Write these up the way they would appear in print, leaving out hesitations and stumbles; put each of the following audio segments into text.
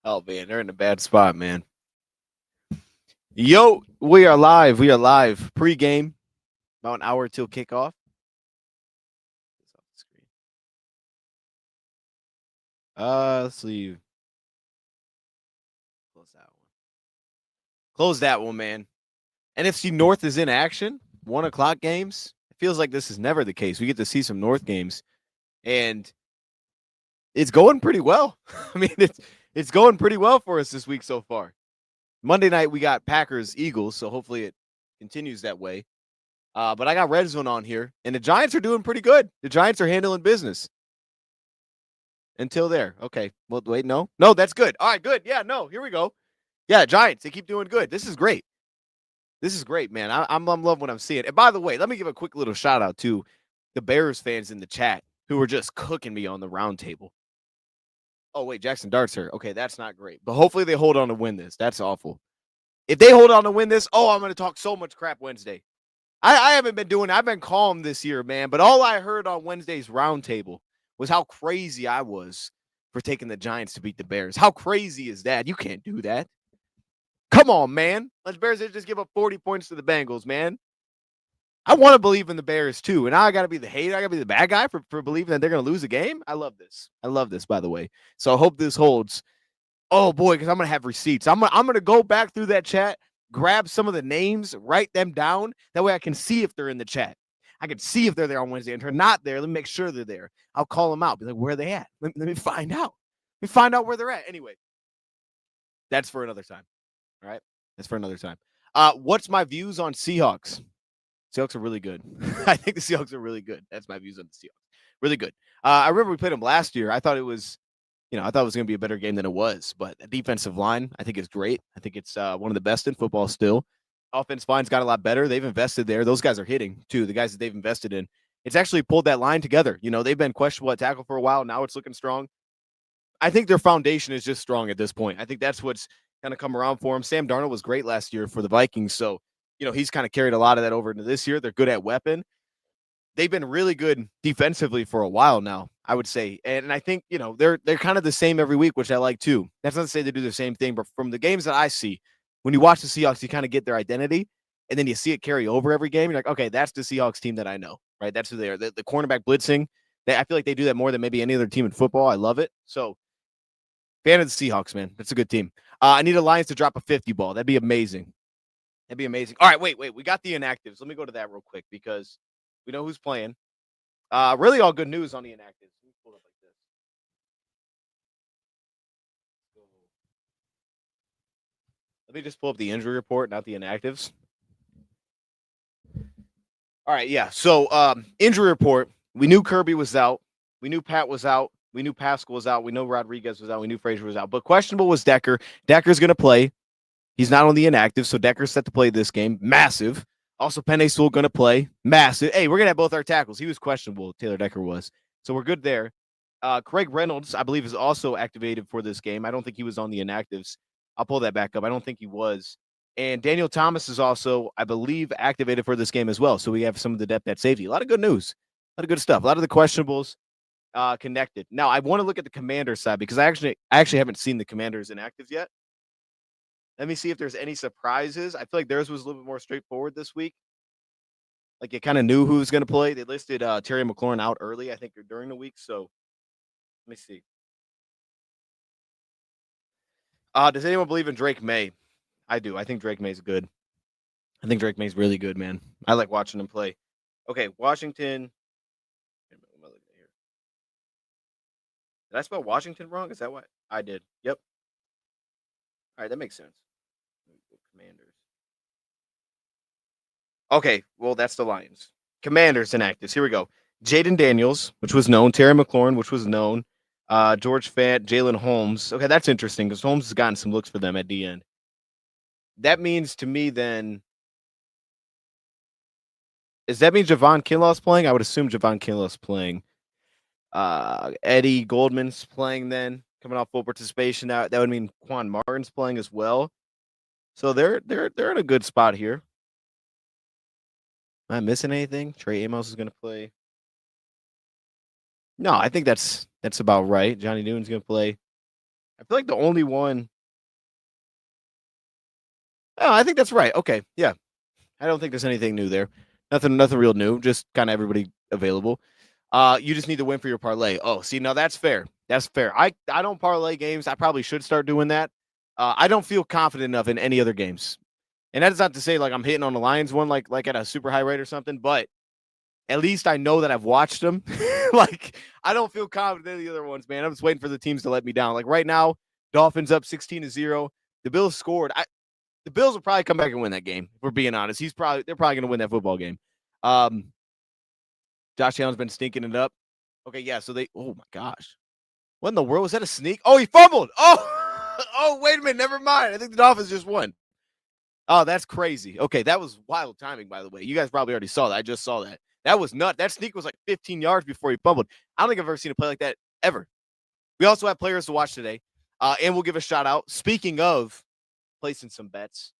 Oh man, they're in a bad spot, man. Yo, we are live. We are live. Pre-game, about an hour till kickoff. It's off the screen. Let's leave. Close that one. Close that one, man. NFC North is in action. 1 o'clock games. It feels like this is never the case. We get to see some North games, and it's going pretty well. I mean, it's going pretty well for us this week so far. Monday night we got Packers Eagles, so hopefully it continues that way. But I got Red Zone on here, and the Giants are doing pretty good. The Giants are handling business until there. Okay. Well, wait, no, that's good. All right, good. Yeah, no, here we go. Yeah, Giants, they keep doing good. This is great. This is great, man. I'm loving what I'm seeing. And by the way, let me give a quick little shout out to the Bears fans in the chat who were just cooking me on the round table. Oh, wait, Jackson Dart's here. Okay, that's not great. But hopefully they hold on to win this. That's awful. If they hold on to win this, I'm going to talk so much crap Wednesday. I haven't been doing it. I've been calm this year, man. But all I heard on Wednesday's roundtable was how crazy I was for taking the Giants to beat the Bears. How crazy is that? You can't do that. Come on, man. Let's Bears just give up 40 points to the Bengals, man. I want to believe in the Bears too. And now I got to be the hater. I got to be the bad guy for believing that they're going to lose a game. I love this. I love this, by the way. So I hope this holds. Oh, boy, because I'm going to have receipts. I'm going to go back through that chat, grab some of the names, write them down. That way I can see if they're in the chat. I can see if they're there on Wednesday. And if they're not there, let me make sure they're there. I'll call them out. Be like, where are they at? Let me find out. Let me find out where they're at. Anyway, that's for another time. All right? That's for another time. What's my views on Seahawks? Seahawks are really good. I think the Seahawks are really good. That's my views on the Seahawks. Really good. I remember we played them last year. I thought it was I thought it was going to be a better game than it was. But the defensive line, I think, is great. I think it's one of the best in football still. Offensive line's got a lot better. They've invested there. Those guys are hitting, too, the guys that they've invested in. It's actually pulled that line together. They've been questionable at tackle for a while. Now it's looking strong. I think their foundation is just strong at this point. I think that's what's kind of come around for them. Sam Darnold was great last year for the Vikings. So, he's kind of carried a lot of that over into this year. They're good at weapon. They've been really good defensively for a while now, I would say. And I think, they're kind of the same every week, which I like too. That's not to say they do the same thing, but from the games that I see, when you watch the Seahawks, you kind of get their identity and then you see it carry over every game. You're like, okay, that's the Seahawks team that I know, right? That's who they are. The cornerback blitzing, I feel like they do that more than maybe any other team in football. I love it. So, fan of the Seahawks, man. That's a good team. I need a Lions to drop a 50 ball. That'd be amazing. That'd be amazing. All right, wait. We got the inactives. Let me go to that real quick because we know who's playing. Really all good news on the inactives. Let me pull it up like this. Let me just pull up the injury report, not the inactives. All right, yeah. So injury report. We knew Kirby was out. We knew Pat was out. We knew Pascal was out. We know Rodriguez was out. We knew Frazier was out. But questionable was Decker. Decker's going to play. He's not on the inactive, so Decker's set to play this game. Massive. Also, Penei Sewell going to play. Massive. Hey, we're going to have both our tackles. He was questionable. Taylor Decker was. So we're good there. Craig Reynolds, I believe, is also activated for this game. I don't think he was on the inactives. I'll pull that back up. I don't think he was. And Daniel Thomas is also, I believe, activated for this game as well. So we have some of the depth at safety. A lot of good news. A lot of good stuff. A lot of the questionables connected. Now, I want to look at the Commander side because I actually haven't seen the Commanders inactives yet. Let me see if there's any surprises. I feel like theirs was a little bit more straightforward this week. Like you kind of knew who was going to play. They listed Terry McLaurin out early, I think, during the week. So let me see. Does anyone believe in Drake May? I do. I think Drake May's good. I think Drake May's really good, man. I like watching him play. Okay, Washington. What am I looking at here? Did I spell Washington wrong? Is that what I did? Yep. All right, that makes sense. Commanders. Okay, well, that's the Lions. Commanders inactives. Here we go. Jaden Daniels, which was known. Terry McLaurin, which was known. George Fant, Jalen Holmes. Okay, that's interesting because Holmes has gotten some looks for them at the end. That means to me then, does that mean Javon Kinlaw's playing? I would assume Javon Kinlaw's playing. Eddie Goldman's playing then, coming off full participation. That would mean Quan Martin's playing as well. So they're in a good spot here. Am I missing anything? Trey Amos is going to play. No, I think that's about right. Johnny Newton's going to play. I feel like the only one. Oh, I think that's right. Okay, yeah. I don't think there's anything new there. Nothing real new. Just kind of everybody available. You just need to win for your parlay. Oh, see, now that's fair. That's fair. I don't parlay games. I probably should start doing that. I don't feel confident enough in any other games. And that is not to say like I'm hitting on the Lions one like at a super high rate or something, but at least I know that I've watched them. Like I don't feel confident in the other ones, man. I'm just waiting for the teams to let me down. Like right now, Dolphins up 16-0. The Bills scored. The Bills will probably come back and win that game. If we're being honest, they're probably going to win that football game. Josh Allen's been stinking it up. Okay, yeah. So oh my gosh, what in the world was that? A sneak? Oh, he fumbled. Oh, oh, wait a minute. Never mind. I think the Dolphins just won. Oh, that's crazy. Okay, that was wild timing, by the way. You guys probably already saw that. I just saw that. That was nuts. That sneak was like 15 yards before he fumbled. I don't think I've ever seen a play like that ever. We also have players to watch today, and we'll give a shout out. Speaking of placing some bets,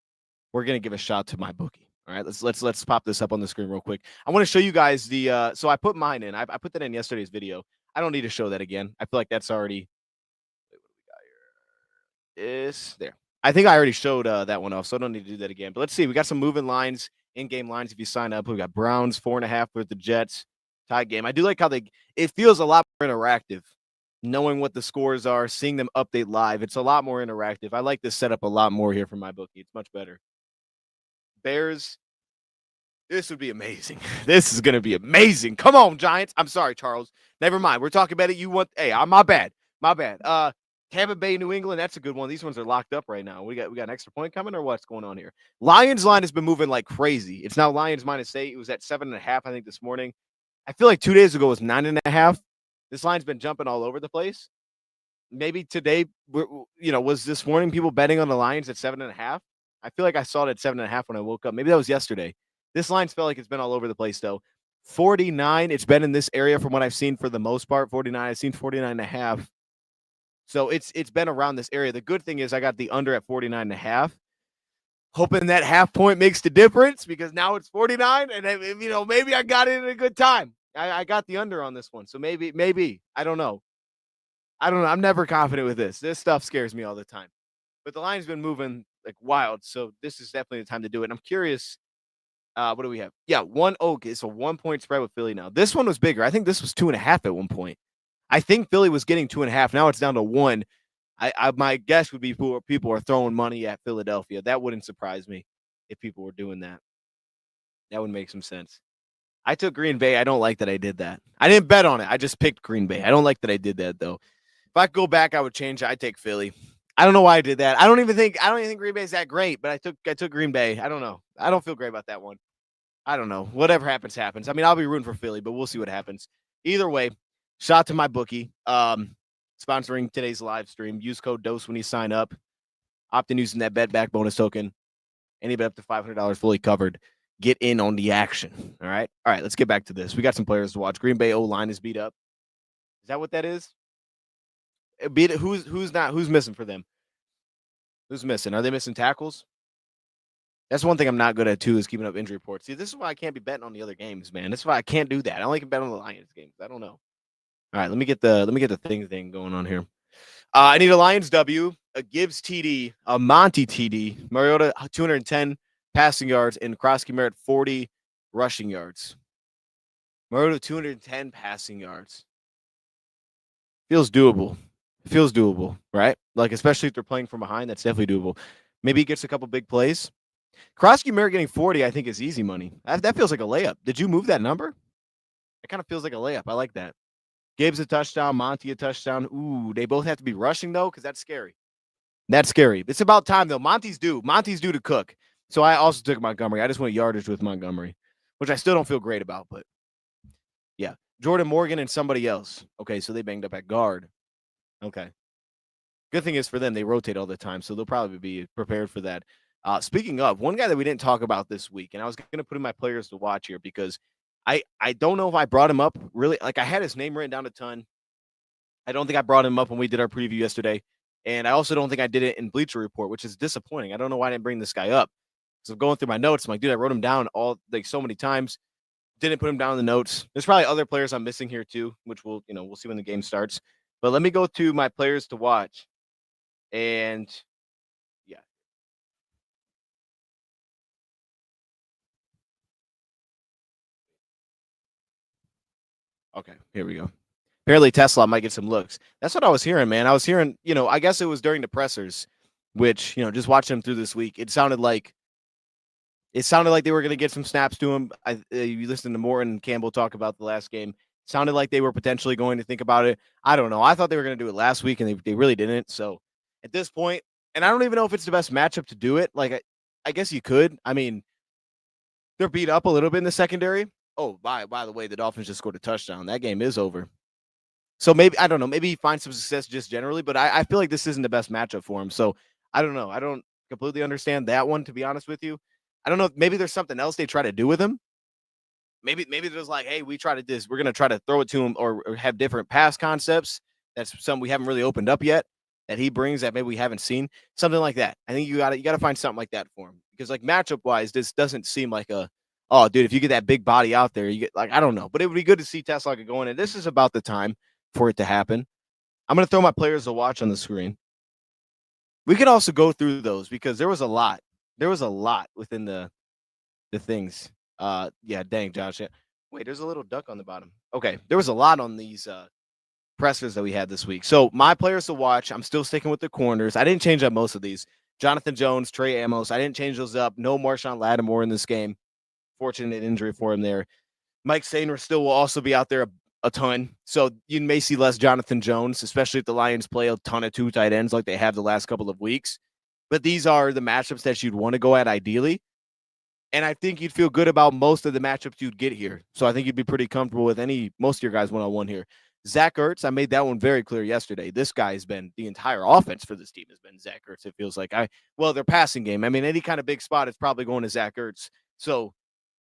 we're gonna give a shout to my bookie. All right, let's pop this up on the screen real quick. I want to show you guys the. So I put mine in. I put that in yesterday's video. I don't need to show that again. I feel like that's already. Wait, what do we got here? Is there? I think I already showed that one off, so I don't need to do that again. But let's see. We got some moving lines, in-game lines. If you sign up, we got Browns 4.5 with the Jets tie game. I do like how it feels a lot more interactive, knowing what the scores are, seeing them update live. It's a lot more interactive. I like this setup a lot more here for my bookie. It's much better. Bears. This would be amazing. This is going to be amazing. Come on, Giants. I'm sorry, Charles. Never mind. We're talking about it. You want? Hey, my bad. My bad. Tampa Bay, New England. That's a good one. These ones are locked up right now. We got an extra point coming, or what's going on here? Lions line has been moving like crazy. It's now Lions -8. It was at 7.5, I think, this morning. I feel like 2 days ago it was 9.5. This line's been jumping all over the place. Maybe today, was this morning people betting on the Lions at 7.5? I feel like I saw it at 7.5 when I woke up. Maybe that was yesterday. This line's felt like it's been all over the place, though. 49, it's been in this area from what I've seen for the most part. 49, I've seen 49.5. So it's been around this area. The good thing is I got the under at 49.5. Hoping that half point makes the difference because now it's 49. And, maybe I got it at a good time. I got the under on this one. So maybe. I don't know. I'm never confident with this. This stuff scares me all the time. But the line's been moving like wild. So this is definitely the time to do it. And I'm curious. What do we have? Yeah, it's a 1-point spread with Philly now. This one was bigger. I think this was 2.5 at one point. I think Philly was getting 2.5. Now it's down to 1. My guess would be people are throwing money at Philadelphia. That wouldn't surprise me if people were doing that. That would make some sense. I took Green Bay. I don't like that I did that. I didn't bet on it. I just picked Green Bay. I don't like that I did that though. If I could go back, I would change it. I'd take Philly. I don't know why I did that. I don't even think Green Bay is that great, but I took Green Bay. I don't know. I don't feel great about that one. I don't know. Whatever happens, happens. I mean, I'll be rooting for Philly, but we'll see what happens. Either way, shout to my bookie. Sponsoring today's live stream. Use code DOSE when you sign up. Opt in using that bet back bonus token. Any bet up to $500 fully covered. Get in on the action. All right. All right. Let's get back to this. We got some players to watch. Green Bay O-line is beat up. Is that what that is? Beat it. Who's missing for them? Who's missing? Are they missing tackles? That's one thing I'm not good at too, is keeping up injury reports. See, this is why I can't be betting on the other games, man. This is why I can't do that. I only can bet on the Lions games. I don't know. All right, let me get the thing going on here. I need a Lions W, a Gibbs TD, a Monty TD, Mariota 210 passing yards, and Krosky Merritt 40 rushing yards. Mariota 210 passing yards. Feels doable. Right? Like, especially if they're playing from behind, that's definitely doable. Maybe he gets a couple big plays. Krosky Merritt getting 40, I think, is easy money. That feels like a layup. Did you move that number? It kind of feels like a layup. I like that. Gibbs a touchdown, Monty a touchdown. Ooh, they both have to be rushing, though, because that's scary. That's scary. It's about time, though. Monty's due to cook. So I also took Montgomery. I just went yardage with Montgomery, which I still don't feel great about. But, yeah. Jordan Morgan and somebody else. Okay, so they banged up at guard. Okay. Good thing is for them, they rotate all the time, so they'll probably be prepared for that. Speaking of, one guy that we didn't talk about this week, and I was going to put in my players to watch here because I don't know if I brought him up really. Like, I had his name written down a ton. I don't think I brought him up when we did our preview yesterday. And I also don't think I did it in Bleacher Report, which is disappointing. I don't know why I didn't bring this guy up. So I'm going through my notes. I'm like, dude, I wrote him down so many times. Didn't put him down in the notes. There's probably other players I'm missing here too, which we'll see when the game starts. But let me go to my players to watch. And yeah. Okay, here we go. Apparently Tesla might get some looks. That's what I was hearing, man. I was hearing, I guess it was during the pressers, which, just watching them through this week, it sounded like they were going to get some snaps to him. You listened to Morton and Campbell talk about the last game. It sounded like they were potentially going to think about it. I don't know. I thought they were going to do it last week, and they really didn't. So at this point, and I don't even know if it's the best matchup to do it. Like, I guess you could. I mean, they're beat up a little bit in the secondary. Oh, by the way, the Dolphins just scored a touchdown. That game is over. So maybe I don't know. Maybe he finds some success just generally, but I feel like this isn't the best matchup for him. So I don't know. I don't completely understand that one, to be honest with you. I don't know. Maybe there's something else they try to do with him. Maybe there's like, hey, we tried this. We're gonna try to throw it to him or have different pass concepts. That's something we haven't really opened up yet that he brings that maybe we haven't seen. Something like that. I think you gotta find something like that for him because like matchup wise, this doesn't seem like a oh dude. If you get that big body out there, you get like I don't know, but it would be good to see Tesla going. And this is about the time for it to happen. I'm gonna throw my players to watch on the screen. We can also go through those because there was a lot. There was a lot within the things. Yeah, dang, Josh. Yeah. Wait, there's a little duck on the bottom. Okay, there was a lot on these pressers that we had this week. So my players to watch, I'm still sticking with the corners. I didn't change up most of these. Jonathan Jones, Trey Amos. I didn't change those up. No Marshawn Lattimore in this game. Fortunate injury for him there. Mike Sainer still will also be out there a ton. So you may see less Jonathan Jones, especially if the Lions play a ton of two tight ends like they have the last couple of weeks. But these are the matchups that you'd want to go at ideally. And I think you'd feel good about most of the matchups you'd get here. So I think you'd be pretty comfortable with most of your guys one-on-one here. Zach Ertz, I made that one very clear yesterday. This guy has been the entire offense for this team has been Zach Ertz. It feels like their passing game. I mean, any kind of big spot, it's probably going to Zach Ertz. So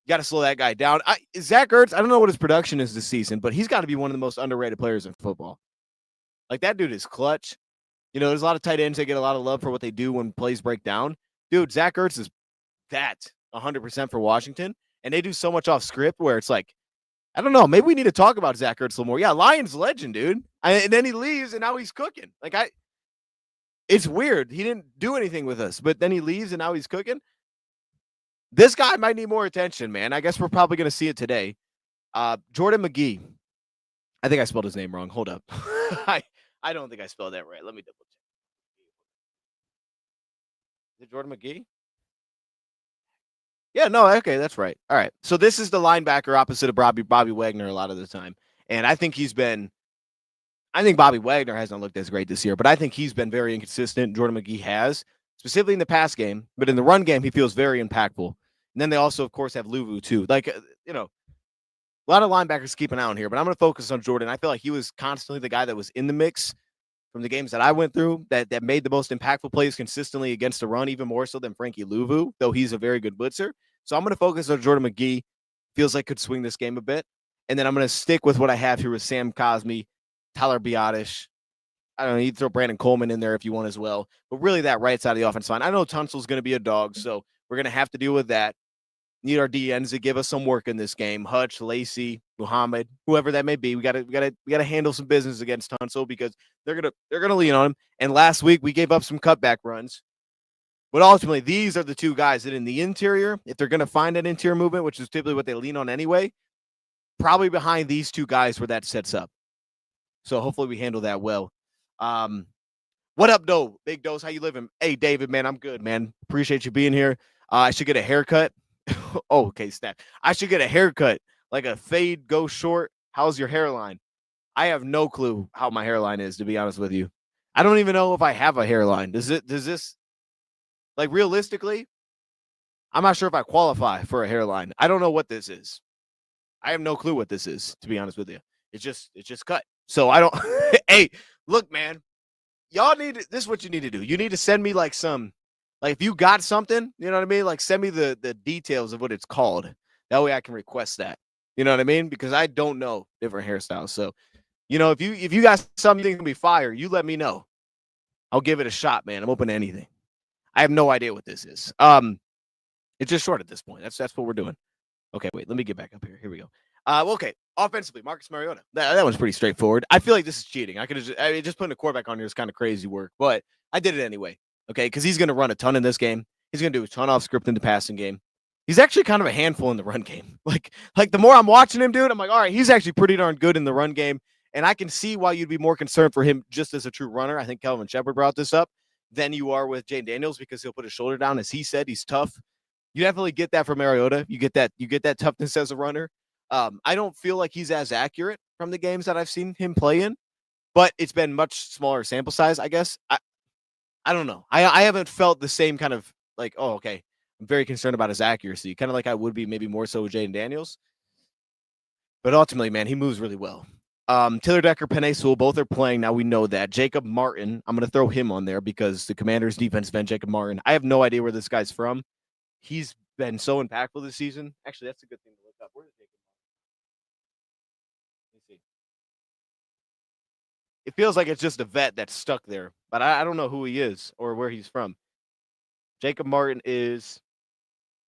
you got to slow that guy down. Zach Ertz, I don't know what his production is this season, but he's got to be one of the most underrated players in football. Like that dude is clutch. There's a lot of tight ends that get a lot of love for what they do when plays break down. Dude, Zach Ertz is that 100% for Washington. And they do so much off script where it's like, I don't know. Maybe we need to talk about Zach Ertz a little more. Yeah, Lions legend, dude. And then he leaves, and now he's cooking. It's weird. He didn't do anything with us, but then he leaves, and now he's cooking. This guy might need more attention, man. I guess we're probably going to see it today. Jordan Magee. I think I spelled his name wrong. Hold up. I don't think I spelled that right. Let me double check. Is it Jordan Magee? Yeah, no, okay, that's right. All right. So this is the linebacker opposite of Bobby Wagner a lot of the time. And I think Bobby Wagner hasn't looked as great this year, but I think he's been very inconsistent. Jordan Magee has, specifically in the pass game, but in the run game, he feels very impactful. And then they also, of course, have Luvu too. A lot of linebackers keep an eye on here, but I'm going to focus on Jordan. I feel like he was constantly the guy that was in the mix from the games that I went through that made the most impactful plays consistently against the run, even more so than Frankie Luvu, though he's a very good blitzer. So I'm going to focus on Jordan Magee. Feels like could swing this game a bit. And then I'm going to stick with what I have here with Sam Cosmi, Tyler Biadasz. I don't know, you throw Brandon Coleman in there if you want as well. But really that right side of the offense line. I know Tunsil's going to be a dog, so we're going to have to deal with that. Need our DNs to give us some work in this game. Hutch, Lacey, Muhammad, whoever that may be. We gotta handle some business against Tunsil because they're gonna lean on him. And last week we gave up some cutback runs. But ultimately, these are the two guys that in the interior, if they're gonna find an interior movement, which is typically what they lean on anyway, probably behind these two guys where that sets up. So hopefully we handle that well. What up, Doe? Big Dose, how you living? Hey, David, man, I'm good, man. Appreciate you being here. I should get a haircut. Oh, okay, snap. I should get a haircut, like a fade, go short. How's your hairline? I have no clue how my hairline is, to be honest with you. I don't even know if I have a hairline. Does this, like, realistically, I'm not sure if I qualify for a hairline. I don't know what this is. I have no clue what this is, to be honest with you. It's just cut. So I don't, hey, look, man, this is what you need to do. You need to send me like if you got something, you know what I mean? Like send me the details of what it's called. That way I can request that. You know what I mean? Because I don't know different hairstyles. So, if you got something that can be fire, you let me know. I'll give it a shot, man. I'm open to anything. I have no idea what this is. It's just short at this point. That's what we're doing. Okay, wait, let me get back up here. Here we go. Okay. Offensively, Marcus Mariota. That one's pretty straightforward. I feel like this is cheating. Just putting a quarterback on here is kind of crazy work, but I did it anyway. Okay, because he's going to run a ton in this game. He's going to do a ton off script in the passing game. He's actually kind of a handful in the run game. Like the more I'm watching him, dude, I'm like, all right, he's actually pretty darn good in the run game. And I can see why you'd be more concerned for him just as a true runner. I think Kelvin Shepard brought this up than you are with Jane Daniels because he'll put his shoulder down. As he said, he's tough. You definitely get that from Mariota. You get that toughness as a runner. I don't feel like he's as accurate from the games that I've seen him play in, but it's been much smaller sample size, I guess. I don't know. I haven't felt the same kind of like, oh, okay, I'm very concerned about his accuracy, kind of like I would be maybe more so with Jaden Daniels. But ultimately, man, he moves really well. Taylor Decker, Penei Sewell, both are playing. Now we know that. Jacob Martin, I'm going to throw him on there because the Commanders' defensive end, Jacob Martin, I have no idea where this guy's from. He's been so impactful this season. Actually, that's a good thing to look up. Where is Jacob Martin? Let me see. It feels like it's just a vet that's stuck there, but I don't know who he is or where he's from. Jacob Martin is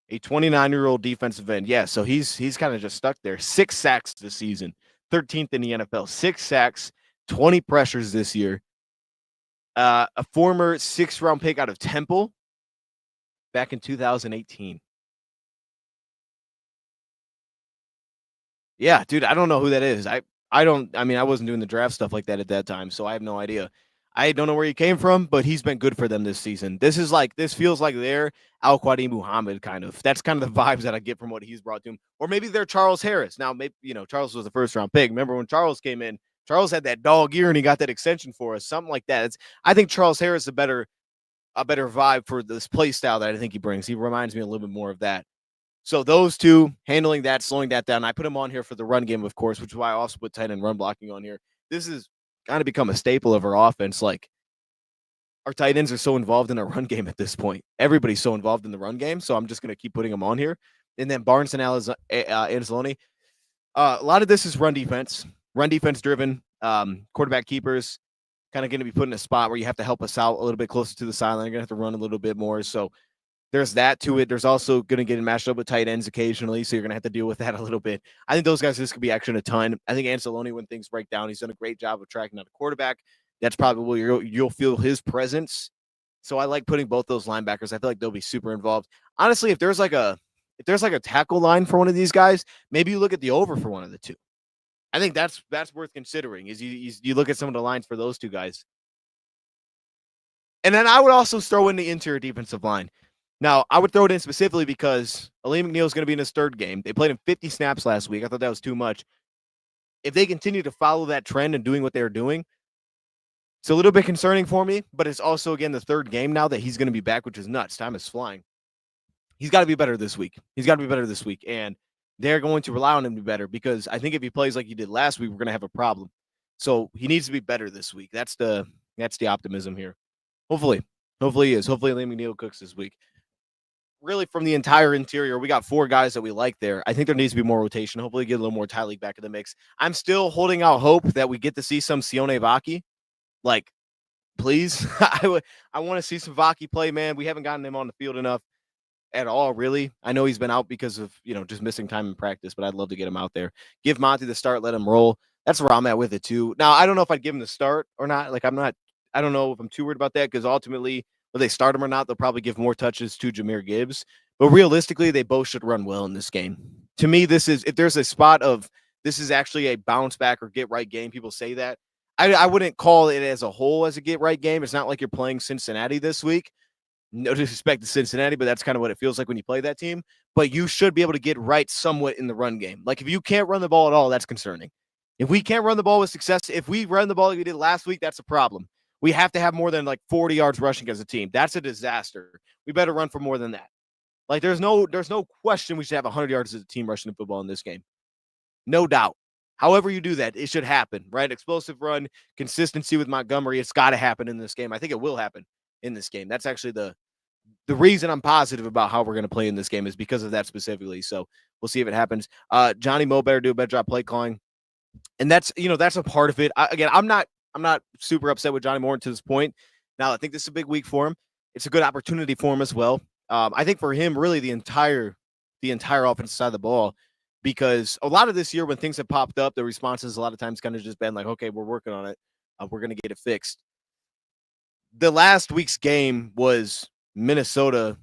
a 29-year-old defensive end. Yeah, so he's kind of just stuck there. 6 sacks this season, 13th in the NFL. 6 sacks, 20 pressures this year. A former 6th-round pick out of Temple back in 2018. Yeah, dude, I don't know who that is. I mean, I wasn't doing the draft stuff like that at that time, so I have no idea. I don't know where he came from, but he's been good for them this season. This feels like they're Al-Quadin Muhammad kind of. That's kind of the vibes that I get from what he's brought to him. Or maybe they're Charles Harris. Now, maybe, Charles was the first round pick. Remember when Charles came in, Charles had that dog ear and he got that extension for us, something like that. I think Charles Harris is a better vibe for this play style that I think he brings. He reminds me a little bit more of that. So those two handling that, slowing that down. I put him on here for the run game, of course, which is why I also put tight end run blocking on here. This is kind of become a staple of our offense. Like our tight ends are so involved in our run game at this point. Everybody's so involved in the run game. So I'm just going to keep putting them on here. And then Barnes and Anzalone. A lot of this is run defense driven. Quarterback keepers kind of going to be put in a spot where you have to help us out a little bit closer to the sideline. You're going to have to run a little bit more. So there's that to it. There's also going to get matched up with tight ends occasionally, so you're going to have to deal with that a little bit. I think those guys, this could be action a ton. I think Anzalone, when things break down, he's done a great job of tracking down the quarterback. That's probably where you'll feel his presence. So I like putting both those linebackers. I feel like they'll be super involved. Honestly, if there's like a tackle line for one of these guys, maybe you look at the over for one of the two. I think that's worth considering. Is you look at some of the lines for those two guys, and then I would also throw in the interior defensive line. Now, I would throw it in specifically because Aleem McNeil is going to be in his 3rd game. They played him 50 snaps last week. I thought that was too much. If they continue to follow that trend and doing what they're doing, it's a little bit concerning for me, but it's also, again, the 3rd game now that he's going to be back, which is nuts. Time is flying. He's got to be better this week. And they're going to rely on him to be better because I think if he plays like he did last week, we're going to have a problem. So he needs to be better this week. That's the optimism here. Hopefully he is. Hopefully Aleem McNeil cooks this week. Really, from the entire interior, we got 4 guys that we like there. I think there needs to be more rotation. Hopefully, get a little more Tyleek back in the mix. I'm still holding out hope that we get to see some Sione Vaki. Like, please, I want to see some Vaki play, man. We haven't gotten him on the field enough at all, really. I know he's been out because of just missing time in practice, but I'd love to get him out there. Give Monty the start, let him roll. That's where I'm at with it too. Now, I don't know if I'd give him the start or not. Like, I don't know if I'm too worried about that because ultimately, whether they start him or not, they'll probably give more touches to Jahmyr Gibbs. But realistically, they both should run well in this game. To me, if there's a spot of this is actually a bounce back or get right game, people say that. I wouldn't call it as a whole as a get right game. It's not like you're playing Cincinnati this week. No disrespect to Cincinnati, but that's kind of what it feels like when you play that team. But you should be able to get right somewhat in the run game. Like if you can't run the ball at all, that's concerning. If we can't run the ball with success, if we run the ball like we did last week, that's a problem. We have to have more than like 40 yards rushing as a team. That's a disaster. We better run for more than that. Like there's no question we should have 100 yards as a team rushing the football in this game. No doubt. However you do that, it should happen, right? Explosive run, consistency with Montgomery. It's got to happen in this game. I think it will happen in this game. That's actually the reason I'm positive about how we're going to play in this game is because of that specifically. So we'll see if it happens. Johnny Mo better do a better job play calling. And that's a part of it. I'm not super upset with Johnny Moore to this point. Now, I think this is a big week for him. It's a good opportunity for him as well. I think for him, really the entire offensive side of the ball because a lot of this year when things have popped up, the responses a lot of times kind of just been like, okay, we're working on it. We're going to get it fixed. The last week's game was Minnesota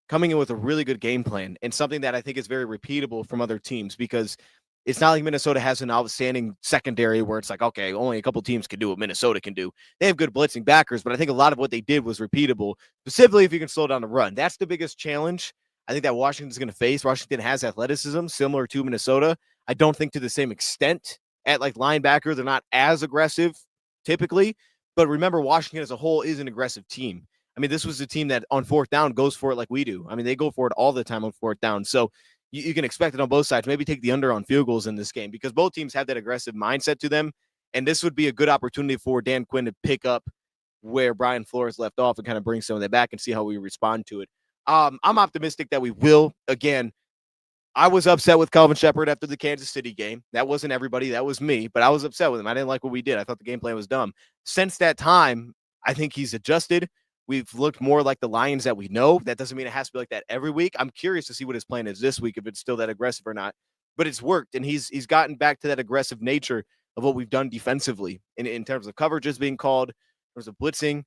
coming in with a really good game plan and something that I think is very repeatable from other teams because it's not like Minnesota has an outstanding secondary where it's like, okay, only a couple teams can do what Minnesota can do. They have good blitzing backers, but I think a lot of what they did was repeatable, specifically if you can slow down the run. That's the biggest challenge I think that Washington's going to face. Washington has athleticism similar to Minnesota. I don't think to the same extent at like linebacker. They're not as aggressive typically, but remember, Washington as a whole is an aggressive team. I mean, this was a team that on fourth down goes for it like we do. I mean, they go for it all the time on fourth down. So you can expect it on both sides. Maybe take the under on field goals in this game because both teams have that aggressive mindset to them. And this would be a good opportunity for Dan Quinn to pick up where Brian Flores left off and kind of bring some of that back and see how we respond to it. I'm optimistic that we will. Again, I was upset with Calvin Shepard after the Kansas City game. That wasn't everybody. That was me. But I was upset with him. I didn't like what we did. I thought the game plan was dumb. Since that time, I think he's adjusted. We've looked more like the Lions that we know. That doesn't mean it has to be like that every week. I'm curious to see what his plan is this week, if it's still that aggressive or not. But it's worked, and he's gotten back to that aggressive nature of what we've done defensively in terms of coverages being called, in terms of blitzing,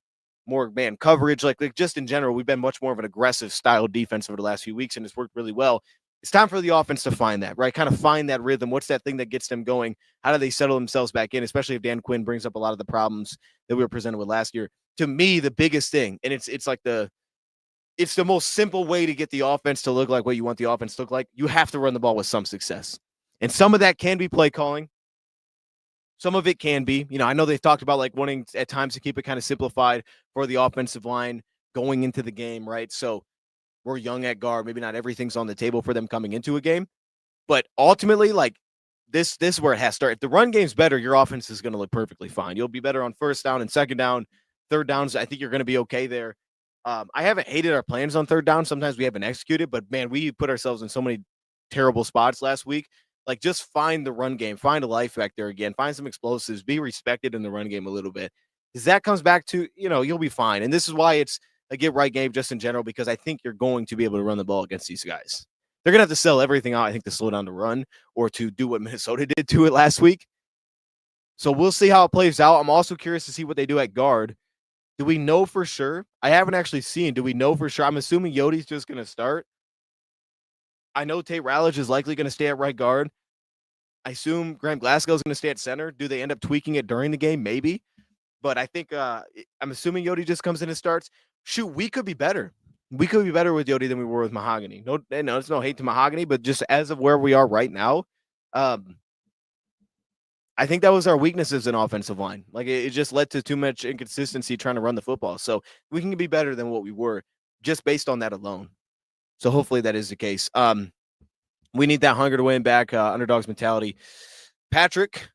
more man coverage. Like just in general, we've been much more of an aggressive style defense over the last few weeks, and it's worked really well. It's time for the offense to find that, right? Kind of find that rhythm. What's that thing that gets them going? How do they settle themselves back in, especially if Dan Quinn brings up a lot of the problems that we were presented with last year? To me, the biggest thing, and it's like it's the most simple way to get the offense to look like what you want the offense to look like. You have to run the ball with some success. And some of that can be play calling. Some of it can be, I know they've talked about like wanting at times to keep it kind of simplified for the offensive line going into the game, right? So we're young at guard. Maybe not everything's on the table for them coming into a game. But ultimately, like this is where it has to start. If the run game's better, your offense is going to look perfectly fine. You'll be better on first down and second down. Third downs, I think you're going to be okay there. I haven't hated our plans on third down. Sometimes we haven't executed, but man, we put ourselves in so many terrible spots last week. Like just find the run game, find a life back there again, find some explosives, be respected in the run game a little bit. Because that comes back to, you'll be fine. And this is why it's a get right game just in general, because I think you're going to be able to run the ball against these guys. They're going to have to sell everything out, I think, to slow down the run or to do what Minnesota did to it last week. So we'll see how it plays out. I'm also curious to see what they do at guard. Do we know for sure? I haven't actually seen. Do we know for sure? I'm assuming Yode's just going to start. I know Tate Rowledge is likely going to stay at right guard. I assume Graham Glasgow is going to stay at center. Do they end up tweaking it during the game? Maybe. But I think I'm assuming Yodi just comes in and starts. Shoot, we could be better. We could be better with Yodi than we were with Mahogany. No, it's no hate to Mahogany, but just as of where we are right now, I think that was our weaknesses in offensive line. Like it just led to too much inconsistency trying to run the football. So we can be better than what we were just based on that alone. So hopefully that is the case. We need that hunger to win back, underdogs mentality. Patrick,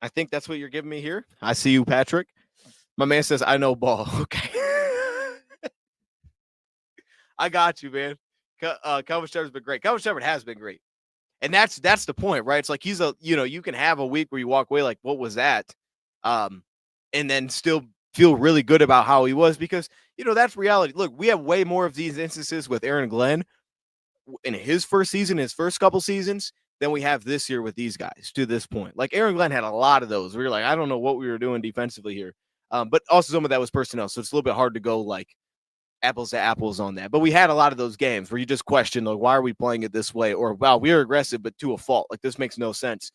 I think that's what you're giving me here. I see you, Patrick. My man says, I know ball. Okay. I got you, man. Calvin Shepard's been great. Calvin Shepard has been great. And that's the point, right? It's like he's you can have a week where you walk away like, what was that? And then still feel really good about how he was because, that's reality. Look, we have way more of these instances with Aaron Glenn in his first season, his first couple seasons, than we have this year with these guys to this point. Like Aaron Glenn had a lot of those. We were like, I don't know what we were doing defensively here. But also some of that was personnel. So it's a little bit hard to go like apples to apples on that. But we had a lot of those games where you just question, like, why are we playing it this way? Or, wow, we are aggressive, but to a fault. Like, this makes no sense.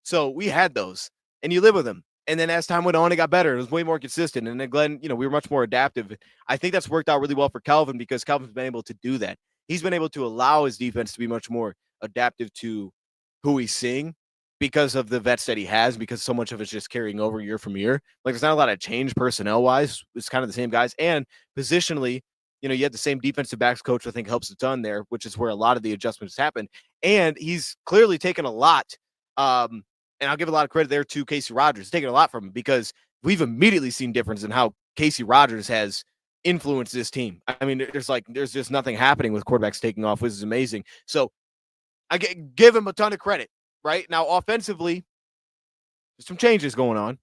So we had those, and you live with them. And then as time went on, it got better. It was way more consistent. And then Glenn, we were much more adaptive. I think that's worked out really well for Calvin because Calvin's been able to do that. He's been able to allow his defense to be much more adaptive to who he's seeing because of the vets that he has, because so much of it's just carrying over year from year. Like, there's not a lot of change personnel-wise. It's kind of the same guys. And positionally, you had the same defensive backs coach, I think helps a ton there, which is where a lot of the adjustments happen. And he's clearly taken a lot. And I'll give a lot of credit there to Casey Rogers. Taking a lot from him because we've immediately seen difference in how Casey Rogers has influenced this team. I mean, there's just nothing happening with quarterbacks taking off, which is amazing. So I give him a ton of credit, right? Now, offensively, there's some changes going on.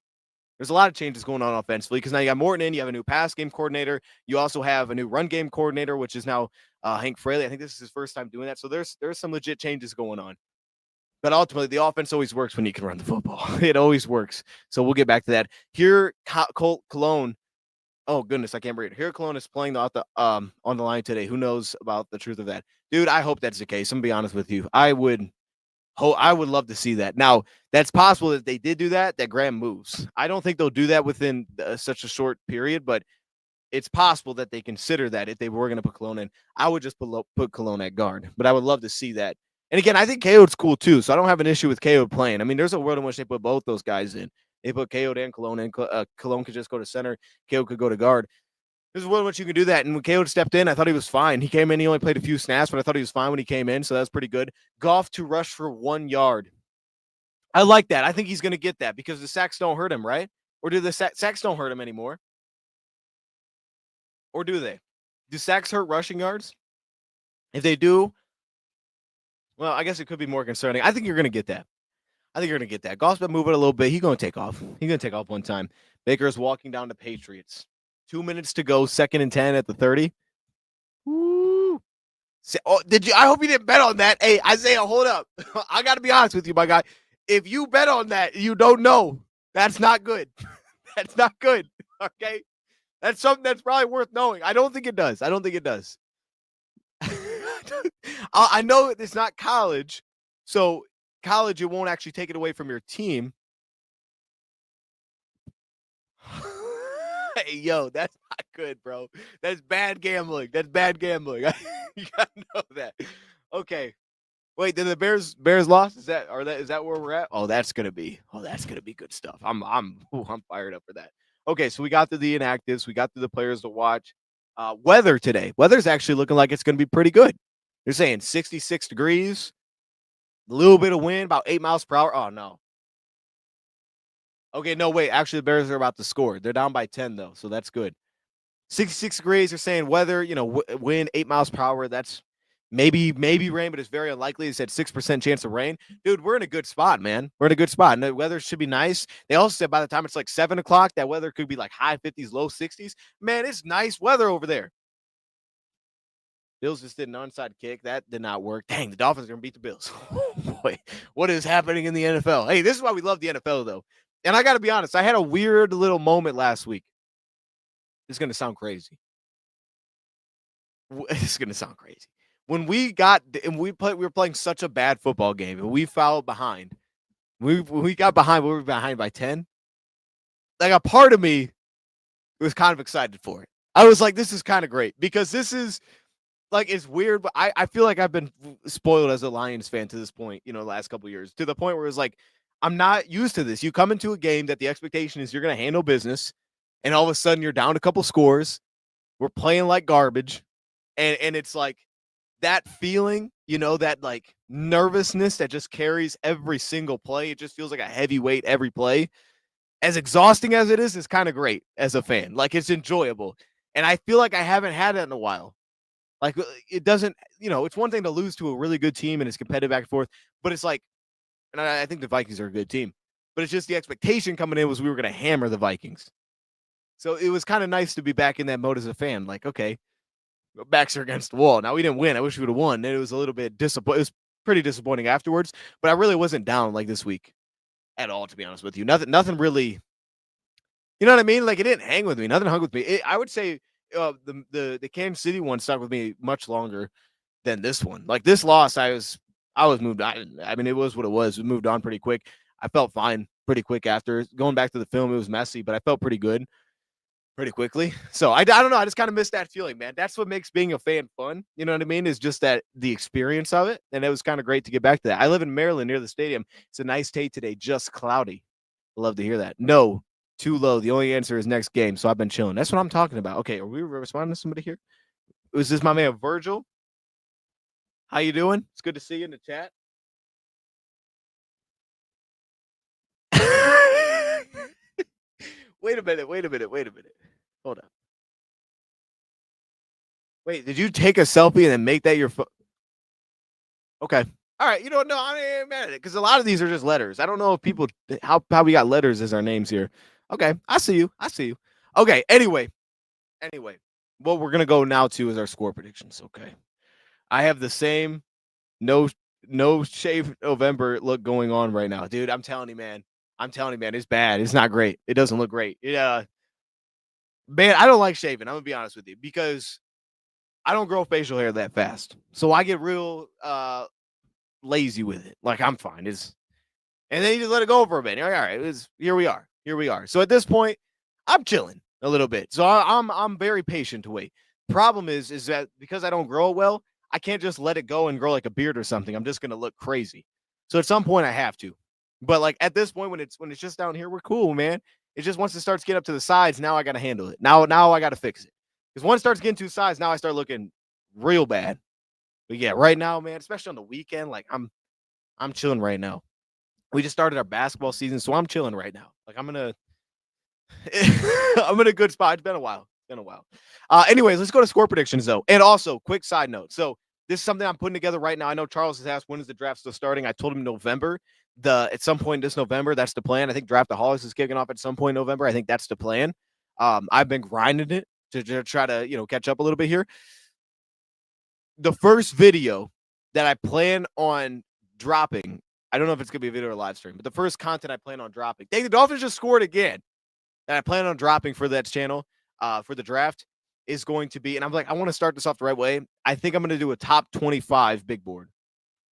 There's a lot of changes going on offensively because now you got Morton in, you have a new pass game coordinator. You also have a new run game coordinator, which is now Hank Fraley. I think this is his first time doing that. So there's some legit changes going on. But ultimately, the offense always works when you can run the football. It always works. So we'll get back to that. Here, Colt Cologne. Oh goodness, I can't read it. Here, Cologne is playing on the line today. Who knows about the truth of that, dude? I hope that's the case. I'm gonna be honest with you. I would love to see that. Now, that's possible that they did do that. That Graham moves. I don't think they'll do that within such a short period, but it's possible that they consider that if they were going to put Cologne in. I would just put Cologne at guard, but I would love to see that. And again, I think Kayode's cool too, so I don't have an issue with Kayode playing. I mean, there's a world in which they put both those guys in. They put Kayode and Cologne in. Cologne could just go to center. Kayode could go to guard. There's a world in which you can do that. And when Kayode stepped in, I thought he was fine. He came in, he only played a few snaps, but I thought he was fine when he came in, so that's pretty good. Goff to rush for 1 yard. I like that. I think he's going to get that because the sacks don't hurt him, right? Or do the sacks don't hurt him anymore? Or do they? Do sacks hurt rushing yards? If they do, well, I guess it could be more concerning. I think you're going to get that. I think you're going to get that. Goff's been moving a little bit. He's going to take off. He's going to take off one time. Baker is walking down to Patriots. 2 minutes to go, 2nd and 10 at the 30. Woo. Did you? I hope you didn't bet on that. Hey, Isaiah, hold up. I got to be honest with you, my guy. If you bet on that, you don't know. That's not good. That's not good. Okay. That's something that's probably worth knowing. I don't think it does. I know it's not college. So college, it won't actually take it away from your team. Hey, yo, that's not good, bro. That's bad gambling. You gotta know that. Okay. Wait, did the Bears lost? Is that where we're at? Oh, that's gonna be good stuff. I'm fired up for that. Okay, so we got through the inactives, we got through the players to watch. Weather today. Weather's actually looking like it's gonna be pretty good. They're saying 66 degrees, a little bit of wind, about 8 miles per hour. Oh no. Okay, no, wait. Actually, the Bears are about to score. They're down by 10 though, so that's good. 66 degrees. They're saying weather, wind 8 miles per hour. That's maybe rain, but it's very unlikely. They said 6% chance of rain. Dude, we're in a good spot, man. We're in a good spot. And the weather should be nice. They also said by the time it's like 7 o'clock, that weather could be like high 50s, low 60s. Man, it's nice weather over there. Bills just did an onside kick. That did not work. Dang, the Dolphins are going to beat the Bills. Boy, what is happening in the NFL? Hey, this is why we love the NFL, though. And I got to be honest, I had a weird little moment last week. It's going to sound crazy. It's going to sound crazy. When we were playing such a bad football game, and we fouled behind. We got behind. We were behind by 10. Like a part of me was kind of excited for it. I was like, this is kind of great because this is like, it's weird, but I feel like I've been spoiled as a Lions fan to this point, the last couple of years, to the point where it's like, I'm not used to this. You come into a game that the expectation is you're going to handle business, and all of a sudden you're down a couple scores. We're playing like garbage. And it's like that feeling, that like nervousness that just carries every single play. It just feels like a heavy weight every play. As exhausting as it is, it's kind of great as a fan. Like, it's enjoyable. And I feel like I haven't had it in a while. Like, it doesn't, it's one thing to lose to a really good team and it's competitive back and forth, but it's like, and I think the Vikings are a good team, but it's just the expectation coming in was we were going to hammer the Vikings. So it was kind of nice to be back in that mode as a fan. Like, okay, backs are against the wall. Now, we didn't win. I wish we would have won. It was a little bit disappointing. It was pretty disappointing afterwards, but I really wasn't down like this week at all, to be honest with you. Nothing really, you know what I mean? Like, it didn't hang with me. Nothing hung with me. I would say the Kansas City one stuck with me much longer than this one. Like, this loss, I was moved on. I mean, it was what it was. We moved on pretty quick. I felt fine pretty quick after. Going back to the film, it was messy, but I felt pretty good pretty quickly. So I don't know. I just kind of miss that feeling, man. That's what makes being a fan fun. You know what I mean? Is just that the experience of it. And it was kind of great to get back to that. I live in Maryland near the stadium. It's a nice day today, just cloudy. Love to hear that. No, too low. The only answer is next game. So I've been chilling. That's what I'm talking about. Okay, are we responding to somebody here? Was this my man Virgil? How you doing? It's good to see you in the chat. Wait a minute. Hold on. Wait, did you take a selfie and then make that your phone? Okay. All right. No, I ain't mad at it because a lot of these are just letters. I don't know if people how we got letters as our names here. Okay, I see you. Okay. Anyway, what we're gonna go now to is our score predictions. Okay, I have the same. No no shave November look going on right now, dude. I'm telling you, man. It's bad. It's not great. It doesn't look great. Man, I don't like shaving. I'm gonna be honest with you because I don't grow facial hair that fast, so I get real lazy with it. Like I'm fine. And then you just let it go for a bit. You're like, all right, here we are. Here we are. So at this point, I'm chilling a little bit. So I'm very patient to wait. Problem is that because I don't grow it well, I can't just let it go and grow like a beard or something. I'm just gonna look crazy. So at some point I have to. But like at this point, when it's just down here, we're cool, man. It just once it starts getting up to the sides, now I gotta handle it. Now I gotta fix it. Because once it starts getting to sides, now I start looking real bad. But yeah, right now, man, especially on the weekend, like I'm chilling right now. We just started our basketball season, so I'm chilling right now. Like I'm in a good spot. It's been a while. Anyways, let's go to score predictions though. And also, quick side note. So this is something I'm putting together right now. I know Charles has asked when is the draft still starting. I told him November. At some point this November, that's the plan. I think Draftaholics is kicking off at some point in November. I think that's the plan. I've been grinding it to try to catch up a little bit here. The first video that I plan on dropping, I don't know if it's gonna be a video or a live stream, but the first content I plan on dropping, the Dolphins just scored again, that I plan on dropping for that channel for the draft is going to be, and I'm like, I want to start this off the right way. I think I'm going to do a top 25 big board.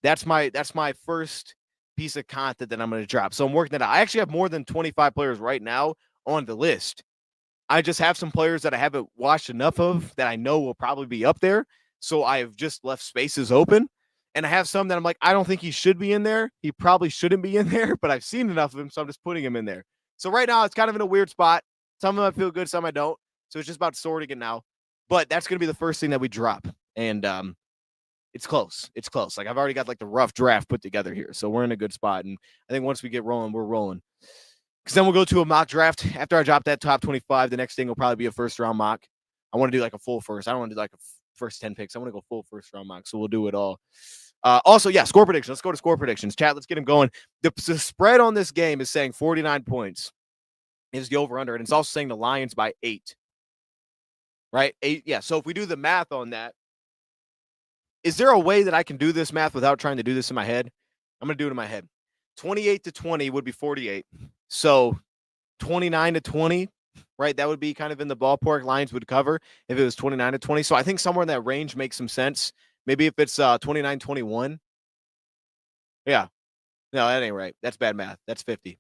That's my first piece of content that I'm going to drop. So I'm working that out. I actually have more than 25 players right now on the list. I just have some players that I haven't watched enough of that I know will probably be up there. So I've just left spaces open. And I have some that I'm like, I don't think he should be in there. He probably shouldn't be in there, but I've seen enough of him, so I'm just putting him in there. So right now, it's kind of in a weird spot. Some of them I feel good, some I don't. So it's just about sorting it now. But that's going to be the first thing that we drop. And it's close. It's close. Like I've already got like the rough draft put together here. So we're in a good spot. And I think once we get rolling, we're rolling. Because then we'll go to a mock draft. After I drop that top 25, the next thing will probably be a first round mock. I want to do like a full first. I don't want to do like a first 10 picks. I want to go full first round mock. So we'll do it all. Also, yeah, score predictions. Let's go to score predictions. Chat, let's get them going. The spread on this game is saying 49 points is the over-under, and it's also saying the Lions by 8. Right? 8, yeah. So if we do the math on that, is there a way that I can do this math without trying to do this in my head? I'm going to do it in my head. 28-20 would be 48. So 29-20, right? That would be kind of in the ballpark. Lions would cover if it was 29-20. So I think somewhere in that range makes some sense. Maybe if it's 29-21. Yeah. No, that ain't right. That's bad math. That's 50.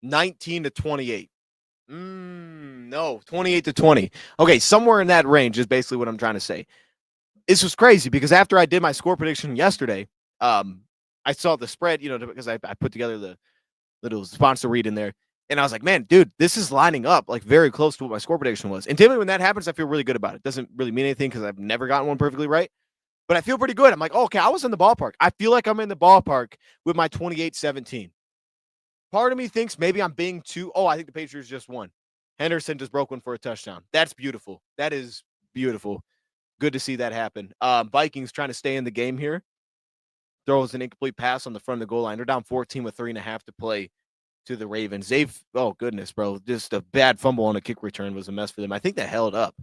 19-28. No, 28-20. Okay, somewhere in that range is basically what I'm trying to say. This was crazy because after I did my score prediction yesterday, I saw the spread, because I put together the little sponsor read in there. And I was like, man, dude, this is lining up like very close to what my score prediction was. And typically when that happens, I feel really good about it. Doesn't really mean anything because I've never gotten one perfectly right. But I feel pretty good. I'm like, oh, okay, I was in the ballpark. I feel like I'm in the ballpark with my 28-17. Part of me thinks maybe I'm being too. Oh, I think the Patriots just won. Henderson just broke one for a touchdown. That's beautiful. That is beautiful. Good to see that happen. Vikings trying to stay in the game here. Throws an incomplete pass on the front of the goal line. They're down 14 with 3.5 to play to the Ravens. Oh, goodness, bro. Just a bad fumble on a kick return was a mess for them. I think that held up.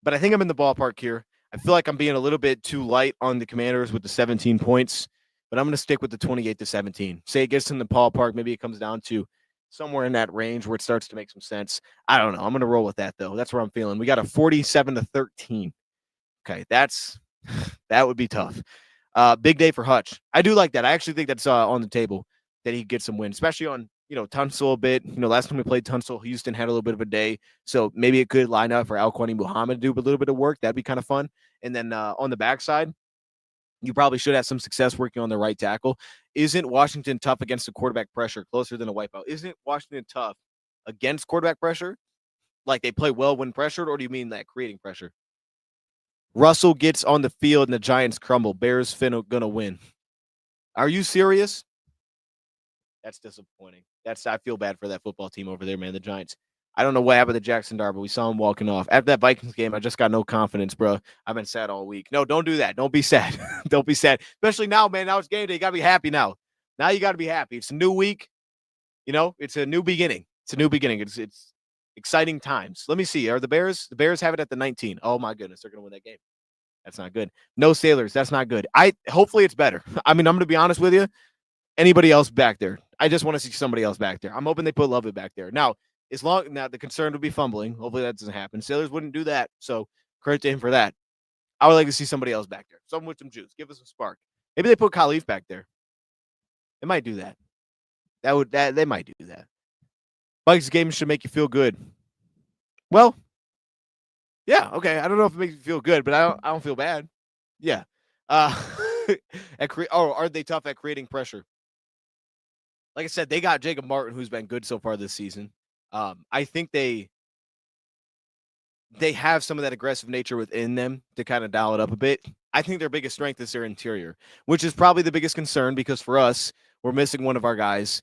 But I think I'm in the ballpark here. I feel like I'm being a little bit too light on the Commanders with the 17 points, but I'm going to stick with the 28-17. Say it gets in the ballpark. Maybe it comes down to somewhere in that range where it starts to make some sense. I don't know. I'm going to roll with that, though. That's where I'm feeling. We got a 47-13. Okay, that would be tough. Big day for Hutch. I do like that. I actually think that's on the table that he gets some wins, especially on Tunsil a bit. Last time we played Tunsil, Houston had a little bit of a day, so maybe it could line up for Al-Quani Muhammad to do a little bit of work. That'd be kind of fun. And then on the backside, you probably should have some success working on the right tackle. Isn't Washington tough against the quarterback pressure? Closer than a wipeout. Isn't Washington tough against quarterback pressure? Like they play well when pressured, or do you mean that creating pressure? Russell gets on the field and the Giants crumble. Bears gonna win. Are you serious? That's disappointing. I feel bad for that football team over there, man. The Giants. I don't know what happened to Jackson Dart, but we saw him walking off. After that Vikings game, I just got no confidence, bro. I've been sad all week. No, don't do that. Don't be sad. Don't be sad. Especially now, man. Now it's game day. You got to be happy now. Now you got to be happy. It's a new week. It's a new beginning. It's a new beginning. It's exciting times. Let me see. Are the Bears have it at the 19? Oh, my goodness. They're going to win that game. That's not good. No Sailors. That's not good. Hopefully it's better. I mean, I'm going to be honest with you. Anybody else back there? I just want to see somebody else back there. I'm hoping they put Lovett back there. Now, now the concern would be fumbling. Hopefully that doesn't happen. Sailors wouldn't do that. So credit to him for that. I would like to see somebody else back there. Someone with some juice. Give us some spark. Maybe they put Khalif back there. They might do that. They might do that. Vikings game should make you feel good. Well, yeah, okay. I don't know if it makes you feel good, but I don't feel bad. Yeah. Uh are they tough at creating pressure? Like I said, they got Jacob Martin, who's been good so far this season. I think they have some of that aggressive nature within them to kind of dial it up a bit. I think their biggest strength is their interior, which is probably the biggest concern because for us, we're missing one of our guys,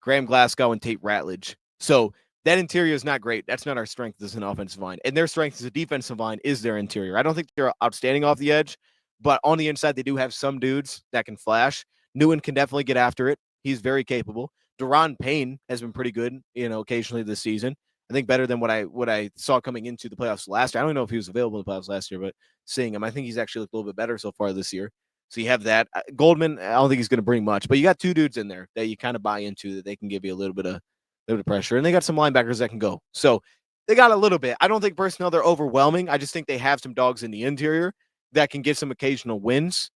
Graham Glasgow and Tate Ratledge. So that interior is not great. That's not our strength as an offensive line. And their strength as a defensive line is their interior. I don't think they're outstanding off the edge, but on the inside, they do have some dudes that can flash. Newen can definitely get after it. He's very capable. Deron Payne has been pretty good, occasionally this season. I think better than what I saw coming into the playoffs last year. I don't know if he was available in the playoffs last year, but seeing him, I think he's actually looked a little bit better so far this year. So you have that. Goldman, I don't think he's going to bring much, but you got two dudes in there that you kind of buy into that they can give you a little bit of pressure, and they got some linebackers that can go. So they got a little bit. I don't think personnel they're overwhelming. I just think they have some dogs in the interior that can get some occasional wins.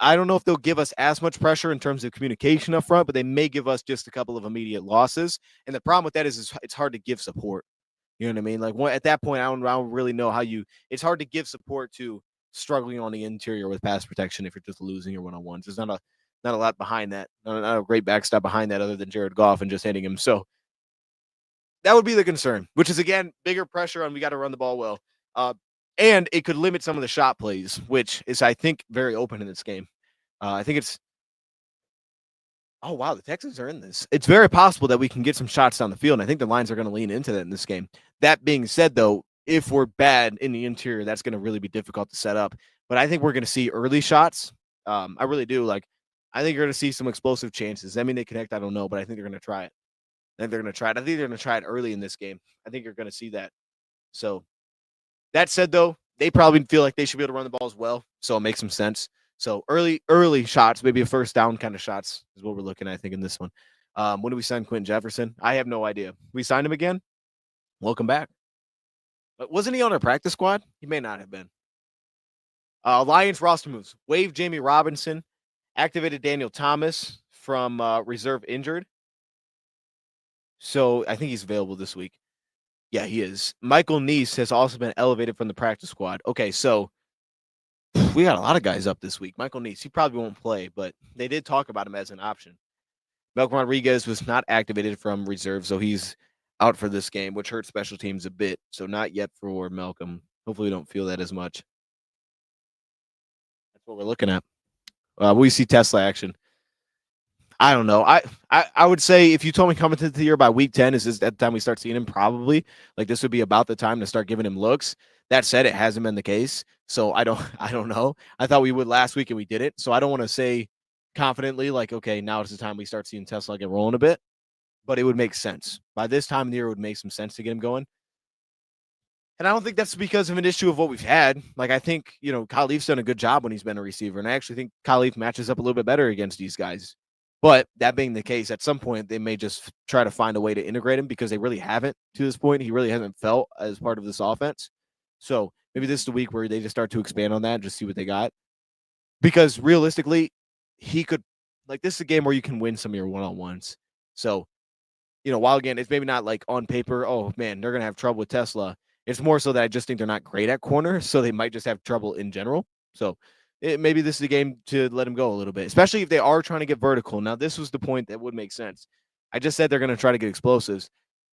I don't know if they'll give us as much pressure in terms of communication up front, but they may give us just a couple of immediate losses. And the problem with that is it's hard to give support. You know what I mean? Like at that point, I don't really know how it's hard to give support to struggling on the interior with pass protection if you're just losing your one-on-ones. There's not a lot behind that. Not a great backstop behind that other than Jared Goff and just hitting him. So that would be the concern, which is, again, bigger pressure on we got to run the ball well. And it could limit some of the shot plays, which is, I think, very open in this game. I think it's oh, wow, the Texans are in this. It's very possible that we can get some shots down the field, and I think the Lions are going to lean into that in this game. That being said, though, if we're bad in the interior, that's going to really be difficult to set up. But I think we're going to see early shots. I really do. I think you're going to see some explosive chances. I mean, they connect, I don't know, but I think they're going to try it. I think they're going to try it early in this game. I think you're going to see that. So that said, though, they probably feel like they should be able to run the ball as well, so it makes some sense. So early shots, maybe a first down kind of shots is what we're looking at, I think, in this one. When do we sign Quentin Jefferson? I have no idea. We signed him again? Welcome back. But wasn't he on our practice squad? He may not have been. Lions roster moves. Waived Jamie Robinson. Activated Daniel Thomas from reserve injured. So I think he's available this week. Yeah, he is. Michael Neese has also been elevated from the practice squad. Okay, so we got a lot of guys up this week. Michael Neese, he probably won't play, but they did talk about him as an option. Malcolm Rodriguez was not activated from reserve, so he's out for this game, which hurts special teams a bit. So not yet for Malcolm. Hopefully we don't feel that as much. That's what we're looking at. We see Tesla action. I don't know. I would say if you told me coming into the year by week 10, is this at the time we start seeing him? Probably. Like this would be about the time to start giving him looks. That said, it hasn't been the case. So I don't know. I thought we would last week and we did it. So I don't want to say confidently like, okay, now it's the time we start seeing Tesla get rolling a bit. But it would make sense. By this time of the year, it would make some sense to get him going. And I don't think that's because of an issue of what we've had. Like, I think, Khalif's done a good job when he's been a receiver. And I actually think Khalif matches up a little bit better against these guys. But that being the case, at some point, they may just try to find a way to integrate him because they really haven't to this point. He really hasn't felt as part of this offense. So maybe this is the week where they just start to expand on that and just see what they got. Because realistically, he could, this is a game where you can win some of your one-on-ones. So, while again, it's maybe not like on paper, oh man, they're going to have trouble with Tesla. It's more so that I just think they're not great at corner. So they might just have trouble in general. So maybe this is the game to let him go a little bit, especially if they are trying to get vertical. Now, this was the point that would make sense. I just said they're going to try to get explosives.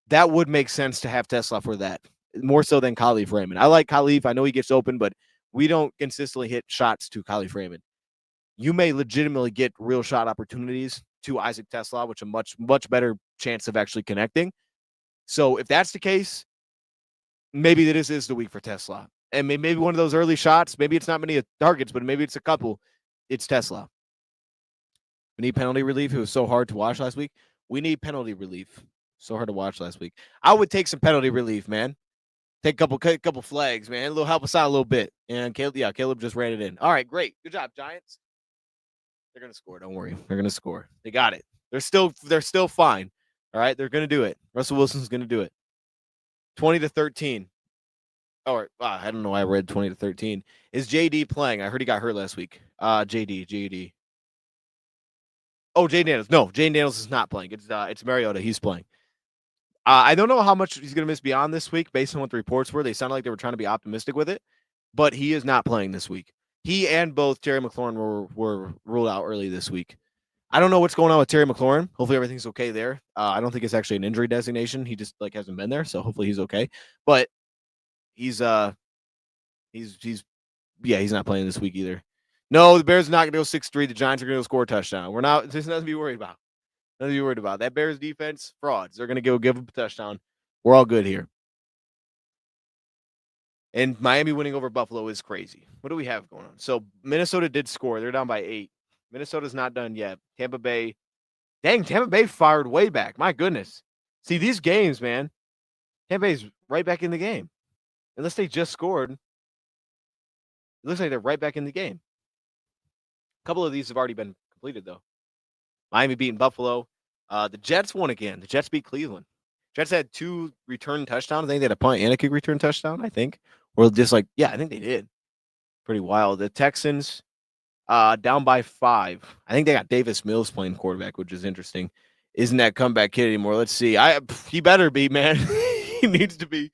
That would make sense to have Tesla for that, more so than Khalif Raymond. I like Khalif. I know he gets open, but we don't consistently hit shots to Khalif Raymond. You may legitimately get real shot opportunities to Isaac Tesla, which a much, much better chance of actually connecting. So if that's the case, maybe this is the week for Tesla. And maybe one of those early shots, maybe it's not many targets, but maybe it's a couple. It's Tesla. We need penalty relief. It was so hard to watch last week. We need penalty relief. So hard to watch last week. I would take some penalty relief, man. Take a couple flags, man. A little help us out a little bit. And Caleb just ran it in. All right, great. Good job, Giants. They're gonna score. Don't worry. They're gonna score. They got it. They're still fine. All right, they're gonna do it. Russell Wilson's gonna do it. 20-13. Or I don't know why I read 20-13. Is JD playing? I heard he got hurt last week. JD. Oh, Jay Daniels. No, Jay Daniels is not playing. It's Mariota. He's playing. I don't know how much he's going to miss beyond this week based on what the reports were. They sounded like they were trying to be optimistic with it, but he is not playing this week. He and both Terry McLaurin were ruled out early this week. I don't know what's going on with Terry McLaurin. Hopefully everything's okay there. I don't think it's actually an injury designation. He just hasn't been there, so hopefully he's okay. But he's not playing this week either. No, the Bears are not going to go 6-3. The Giants are going to score a touchdown. We're not. There's nothing to be worried about. Nothing to be worried about. That Bears defense, frauds. They're going to go give up a touchdown. We're all good here. And Miami winning over Buffalo is crazy. What do we have going on? So Minnesota did score. They're down by 8. Minnesota's not done yet. Tampa Bay fired way back. My goodness. See, these games, man, Tampa Bay's right back in the game. Unless they just scored. It looks like they're right back in the game. A couple of these have already been completed, though. Miami beating Buffalo. The Jets won again. The Jets beat Cleveland. Jets had 2 return touchdowns. I think they had a punt and a kick return touchdown, I think. Or just I think they did. Pretty wild. The Texans down by 5. I think they got Davis Mills playing quarterback, which is interesting. Isn't that comeback kid anymore? Let's see. He better be, man. He needs to be.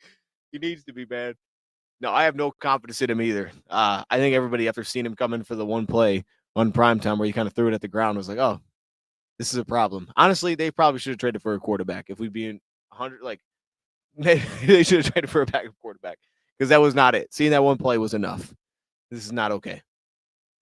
He needs to be, man. No, I have no confidence in him either. I think everybody, after seeing him come in for the one play on primetime where he kind of threw it at the ground, was like, oh, this is a problem. Honestly, they probably should have traded for a quarterback. If we'd be in 100, they should have traded for a backup quarterback because that was not it. Seeing that one play was enough. This is not okay.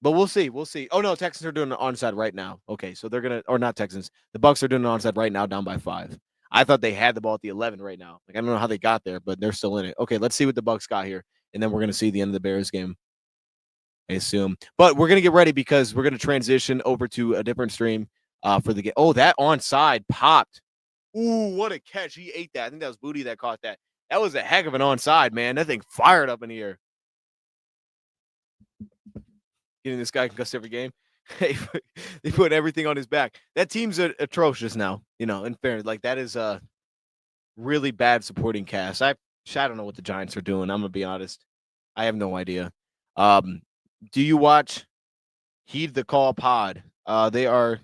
But we'll see. We'll see. Oh, no, Texans are doing an onside right now. Okay, so they're going to – or not Texans. The Bucs are doing an onside right now down by 5. I thought they had the ball at the 11 right now. I don't know how they got there, but they're still in it. Okay, let's see what the Bucs got here, and then we're going to see the end of the Bears game, I assume. But we're going to get ready because we're going to transition over to a different stream for the game. Oh, that onside popped. Ooh, what a catch. He ate that. I think that was Booty that caught that. That was a heck of an onside, man. That thing fired up in the air. Getting this guy concussed every game. They put everything on his back. That team's atrocious now, in fairness. That is a really bad supporting cast. I don't know what the Giants are doing. I'm going to be honest. I have no idea. Do you watch Heed the Call pod? They are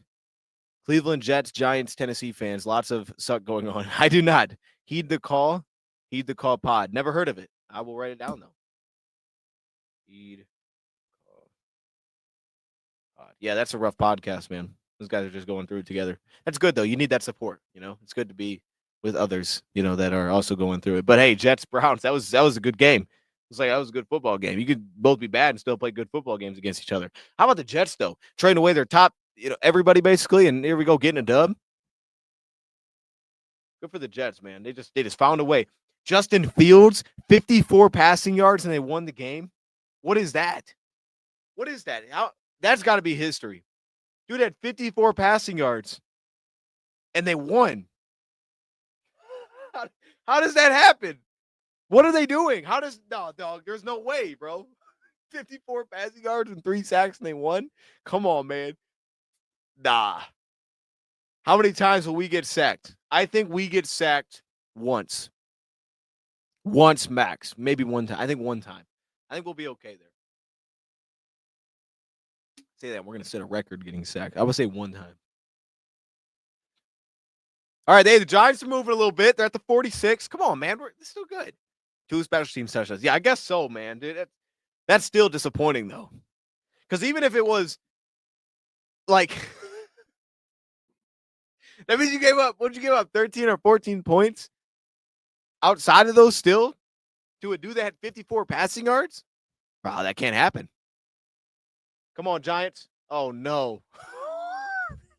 Cleveland Jets, Giants, Tennessee fans. Lots of suck going on. I do not. Heed the Call pod. Never heard of it. I will write it down, though. Heed Call pod. Yeah, that's a rough podcast, man. Those guys are just going through it together. That's good, though. You need that support, It's good to be with others, that are also going through it. But, hey, Jets, Browns, that was a good game. It's that was a good football game. You could both be bad and still play good football games against each other. How about the Jets, though? Trading away their top, everybody basically, and here we go getting a dub. Good for the Jets, man. They just found a way. Justin Fields, 54 passing yards, and they won the game. What is that? What is that? That's got to be history. Dude had 54 passing yards, and they won. How does that happen? What are they doing? No, dog, there's no way, bro. 54 passing yards and 3 sacks and they won? Come on, man. Nah. How many times will we get sacked? I think we get sacked once. Once max. Maybe one time. I think one time. I think we'll be okay there. Say that. We're going to set a record getting sacked. I would say one time. All right, the Giants are moving a little bit. They're at the 46. Come on, man. It's still good. 2 special teams touchdowns. Yeah, I guess so, man. Dude, that's still disappointing, though. Because even if it was, that means you gave up, what did you give up, 13 or 14 points? Outside of those still? To a dude that had 54 passing yards? Wow, that can't happen. Come on, Giants. Oh, no.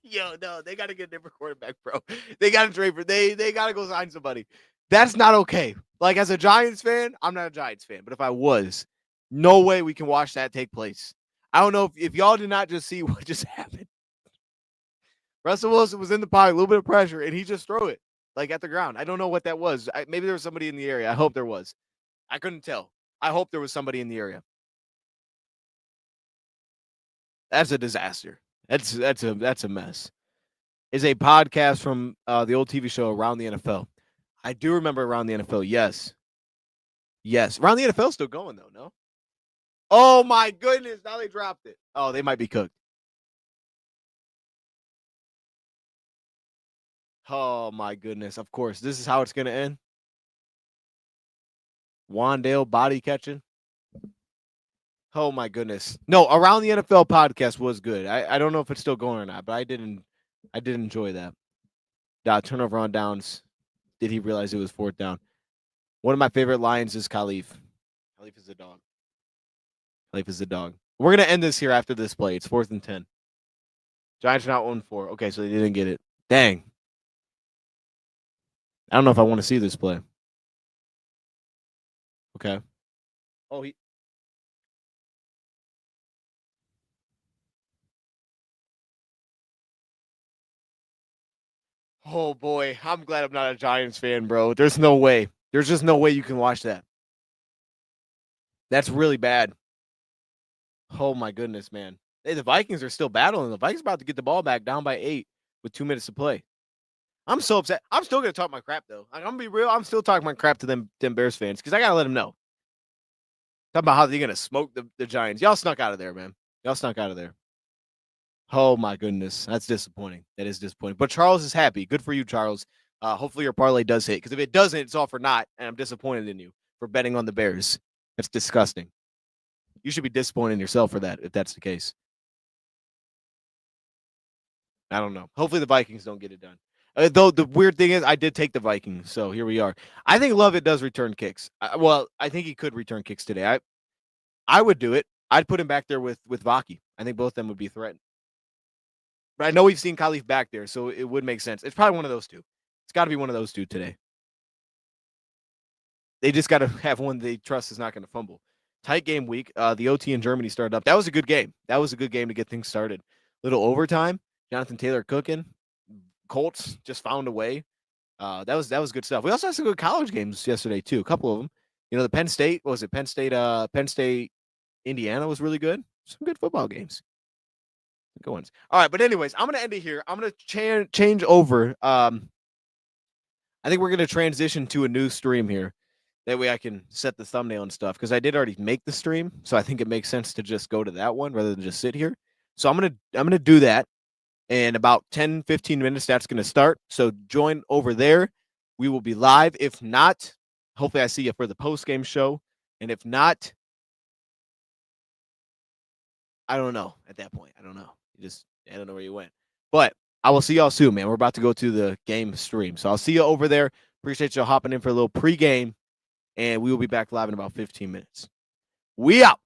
Yo, no, they got to get a different quarterback, bro. They got to trade they got to go sign somebody. That's not okay. As a Giants fan, I'm not a Giants fan, but if I was, no way we can watch that take place. I don't know if y'all did not just see what just happened. Russell Wilson was in the pocket, a little bit of pressure, and he just threw it at the ground. I don't know what that was. Maybe there was somebody in the area. I hope there was. I couldn't tell. I hope there was somebody in the area. That's a disaster. That's a mess. Is a podcast from the old TV show Around the NFL. I do remember Around the NFL. Yes. Yes. Around the NFL still going though, no? Oh my goodness. Now they dropped it. Oh, they might be cooked. Oh my goodness. Of course. This is how it's gonna end. Wandale body catching. Oh my goodness. No, Around the NFL podcast was good. I don't know if it's still going or not, but I did enjoy that. Turnover on downs. Did he realize it was fourth down? One of my favorite lines is Khalif. Khalif is a dog. Khalif is a dog. We're gonna end this here after this play. It's 4th and 10. Giants are not 1-4. Okay, so they didn't get it. Dang. I don't know if I want to see this play. Okay. Oh, he. Oh boy, I'm glad I'm not a Giants fan, bro. There's no way. There's just no way you can watch that. That's really bad. Oh my goodness, man. Hey, the Vikings are still battling. The Vikings about to get the ball back down by 8 with 2 minutes to play. I'm so upset. I'm still gonna talk my crap though. I'm gonna be real. I'm still talking my crap to them Bears fans because I gotta let them know. Talk about how they're gonna smoke the Giants. Y'all snuck out of there, man. Y'all snuck out of there. Oh my goodness, that's disappointing. That is disappointing. But Charles is happy. Good for you, Charles. Hopefully your parlay does hit because if it doesn't, it's all for naught. And I'm disappointed in you for betting on the Bears. That's disgusting. You should be disappointed in yourself for that if that's the case. I don't know. Hopefully the Vikings don't get it done. Though the weird thing is, I did take the Vikings, so here we are. I think Lovett does return kicks. Well, I think he could return kicks today. I would do it. I'd put him back there with Vaki. I think both of them would be threatened. But I know we've seen Khalif back there, so it would make sense. It's probably one of those two. It's got to be one of those two today. They just got to have one they trust is not going to fumble. Tight game week. The OT in Germany started up. That was a good game. That was a good game to get things started. Little overtime. Jonathan Taylor cooking. Colts just found a way. That was good stuff. We also had some good college games yesterday too. A couple of them. You know, the Penn State Penn State, Indiana was really good. Some good football games. Good ones. All right, but anyways, I'm gonna end it here. I'm gonna change over. I think we're gonna transition to a new stream here. That way I can set the thumbnail and stuff because I did already make the stream, so I think it makes sense to just go to that one rather than just sit here. So I'm gonna do that. In about 10, 15 minutes, that's going to start. So join over there. We will be live. If not, hopefully I see you for the post-game show. And if not, I don't know at that point. I don't know. I don't know where you went. But I will see y'all soon, man. We're about to go to the game stream. So I'll see you over there. Appreciate y'all hopping in for a little pregame. And we will be back live in about 15 minutes. We out.